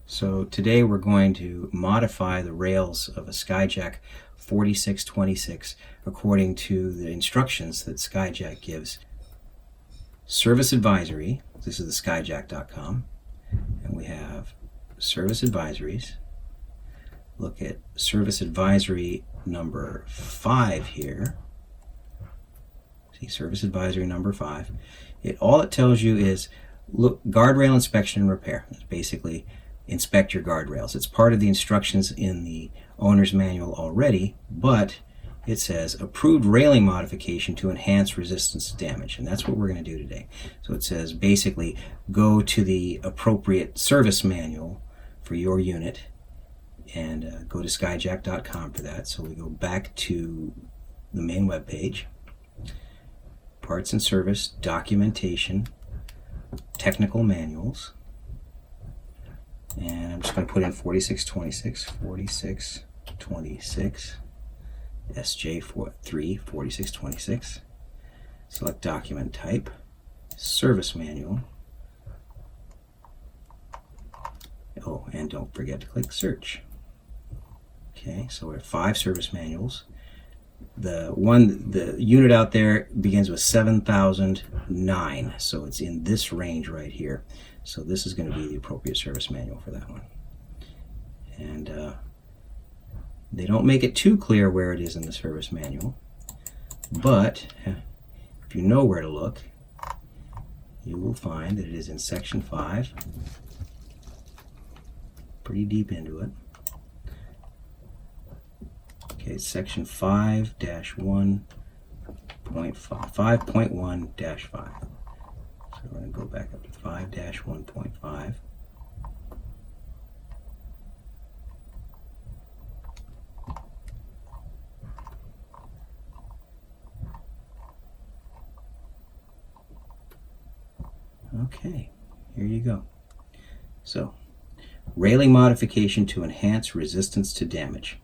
So today we're going to modify the rails of a Skyjack 4626 according to the instructions that Skyjack gives. Service advisory, this is the skyjack.com, and we have service advisories. Look at service advisory number 5 here. See, service advisory number 5. All it tells you is, look, guardrail inspection and repair. It's basically inspect your guardrails. It's part of the instructions in the owner's manual already, but it says approved railing modification to enhance resistance to damage, and that's what we're going to do today. So it says basically go to the appropriate service manual for your unit and go to skyjack.com for that. So we go back to the main web page, parts and service, documentation, technical manuals. And I'm just going to put in 4626, SJ3, 4626. Select document type, service manual. Oh, and don't forget to click search. Okay, so we have 5 service manuals. The unit out there begins with 7009, so it's in this range right here. So this is going to be the appropriate service manual for that one. And they don't make it too clear where it is in the service manual, but if you know where to look, you will find that it is in section 5, pretty deep into it. Okay, it's section 5-1.5. So we're going to go back up to 5-1.5. Okay, here you go. So, railing modification to enhance resistance to damage.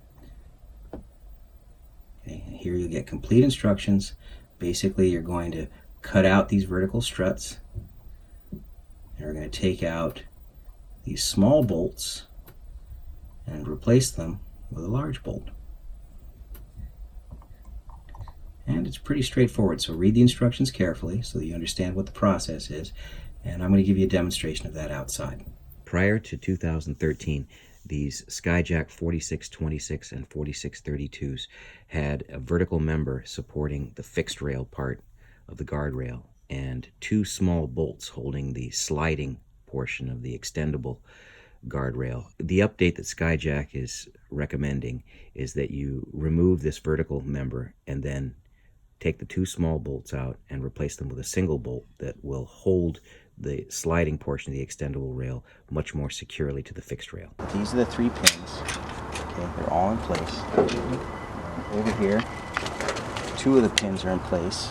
Okay, and here you'll get complete instructions. Basically, you're going to cut out these vertical struts, and we're going to take out these small bolts and replace them with a large bolt. And it's pretty straightforward, so read the instructions carefully so that you understand what the process is, and I'm going to give you a demonstration of that outside. Prior to 2013, these Skyjack 4626 and 4632s had a vertical member supporting the fixed rail part of the guardrail and 2 small bolts holding the sliding portion of the extendable guardrail. The update that Skyjack is recommending is that you remove this vertical member and then take the 2 small bolts out and replace them with a single bolt that will hold the sliding portion of the extendable rail much more securely to the fixed rail. These are the 3 pins. Okay, they're all in place. Over here, 2 of the pins are in place.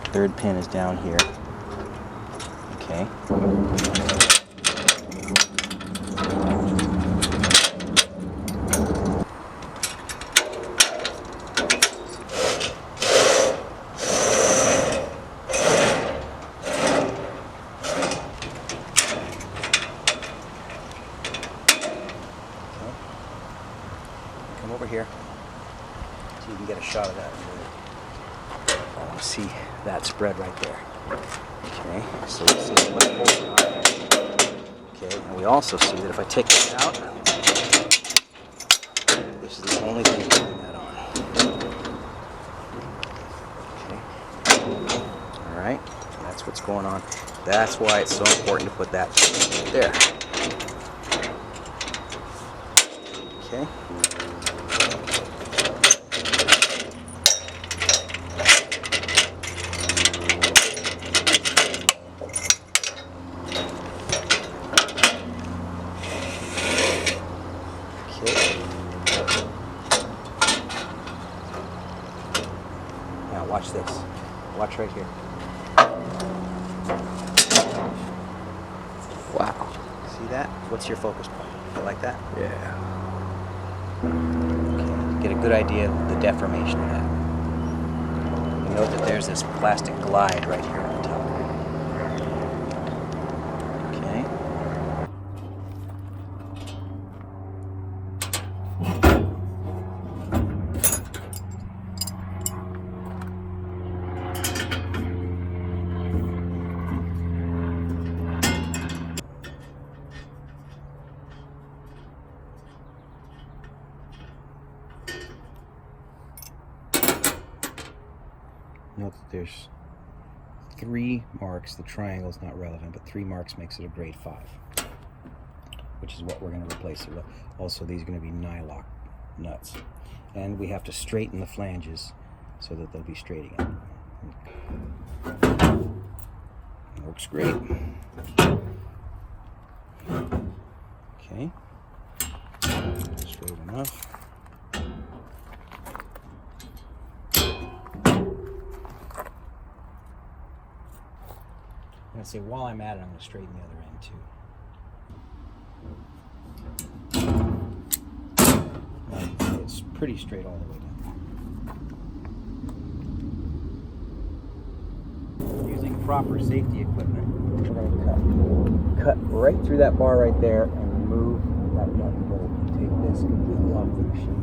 3rd pin is down here. Okay. Come over here so you can get a shot of that. I want to see that spread right there. Okay, so let's see what's holding on. Okay, and we also see that if I take this out, this is the only thing holding that on. Okay, all right, that's what's going on. That's why it's so important to put that right there. Okay. Now watch this. Watch right here. Wow. See that? What's your focus point? You like that? Yeah. Okay. Get a good idea of the deformation of that. You note that there's this plastic glide right here on the top. Okay. Note that there's 3 marks. The triangle is not relevant, but 3 marks makes it a grade 5, which is what we're going to replace it with. Also, these are going to be nylock nuts. And we have to straighten the flanges so that they'll be straight again. Works great. Okay. Straight enough. I'm going to say while I'm at it, I'm going to straighten the other end too. It's pretty straight all the way down. Using proper safety equipment, we're going to cut right through that bar right there and remove that nut bolt and take this completely off the machine.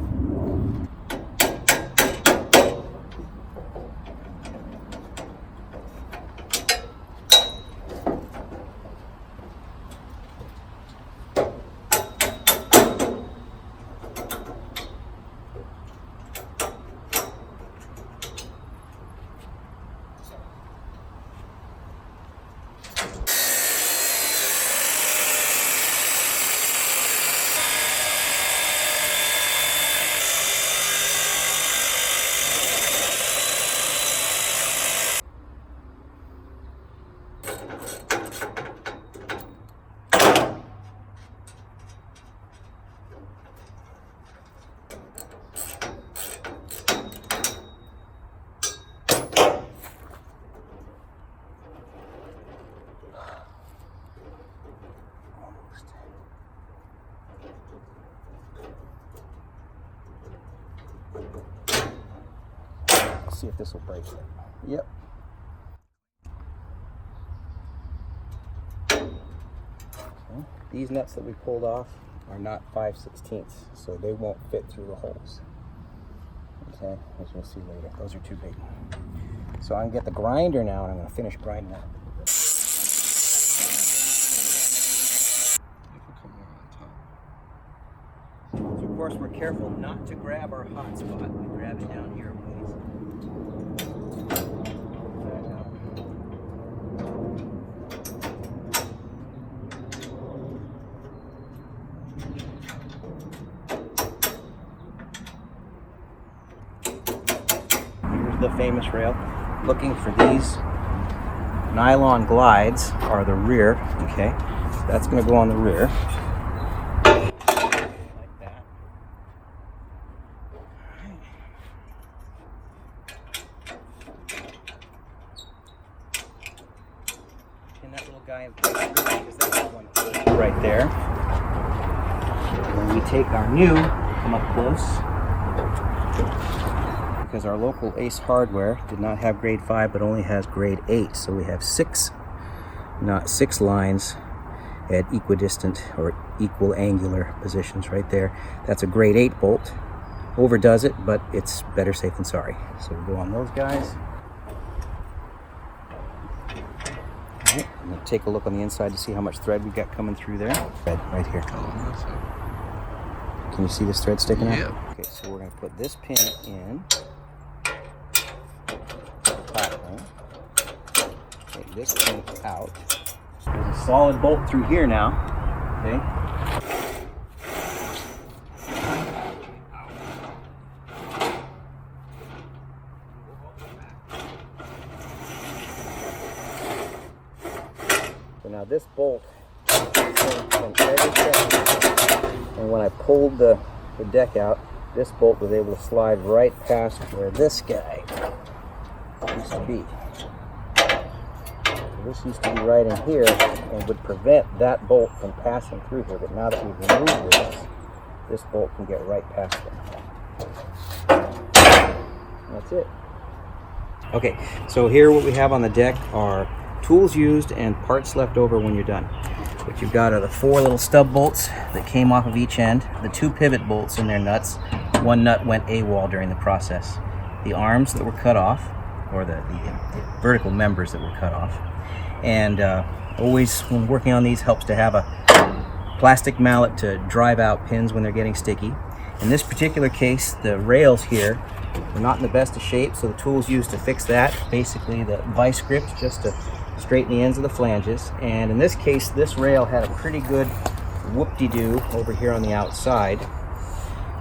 See if this will break it. Yep. Okay. These nuts that we pulled off are not 5/16, so they won't fit through the holes. Okay, as you'll see later, those are too big. So I can get the grinder now, and I'm going to finish grinding that. So of course we're careful not to grab our hot spot. We grab it down here, please. The famous rail. Looking for these nylon glides are the rear. Okay, so that's going to go on the rear like that. Pin that little guy in place because that's the one right there. And then we take our new, come up close. Because our local Ace Hardware did not have grade 5 but only has grade 8, so we have 6 lines at equidistant or equal angular positions right there. That's a grade 8 bolt. Overdoes it, but it's better safe than sorry. So we'll go on those guys. All right, I'm going to take a look on the inside to see how much thread we've got coming through there. Thread right here. Can you see this thread sticking out? Yeah. Okay, so we're going to put this pin in. Take this pin out. There's a solid bolt through here now. Okay. So now this bolt from every section, and when I pulled the deck out, this bolt was able to slide right past where this guy used to be. So this used to be right in here and would prevent that bolt from passing through here, but now that we've removed this bolt can get right past it. That's it. Okay, so here what we have on the deck are tools used and parts left over when you're done. What you've got are the 4 little stub bolts that came off of each end, the 2 pivot bolts in their nuts. One nut went AWOL during the process. The arms that were cut off, or the vertical members that were cut off. And always when working on these helps to have a plastic mallet to drive out pins when they're getting sticky. In this particular case, the rails here They're not in the best of shape, so the tools used to fix that, basically the vice grips just to straighten the ends of the flanges. And in this case, this rail had a pretty good whoop-de-doo over here on the outside.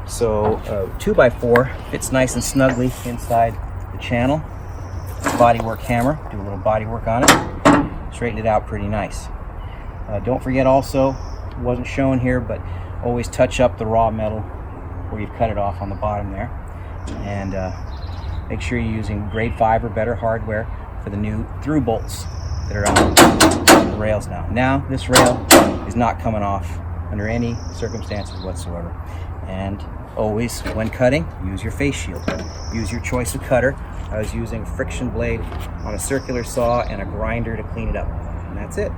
So 2x4 fits nice and snugly inside the channel. Bodywork hammer, do a little bodywork on it, straighten it out pretty nice. Don't forget also, wasn't shown here, but always touch up the raw metal where you've cut it off on the bottom there. And make sure you're using grade 5 or better hardware for the new through bolts that are on the rails now. Now this rail is not coming off under any circumstances whatsoever. And always, when cutting, use your face shield. Use your choice of cutter. I was using friction blade on a circular saw and a grinder to clean it up. And that's it.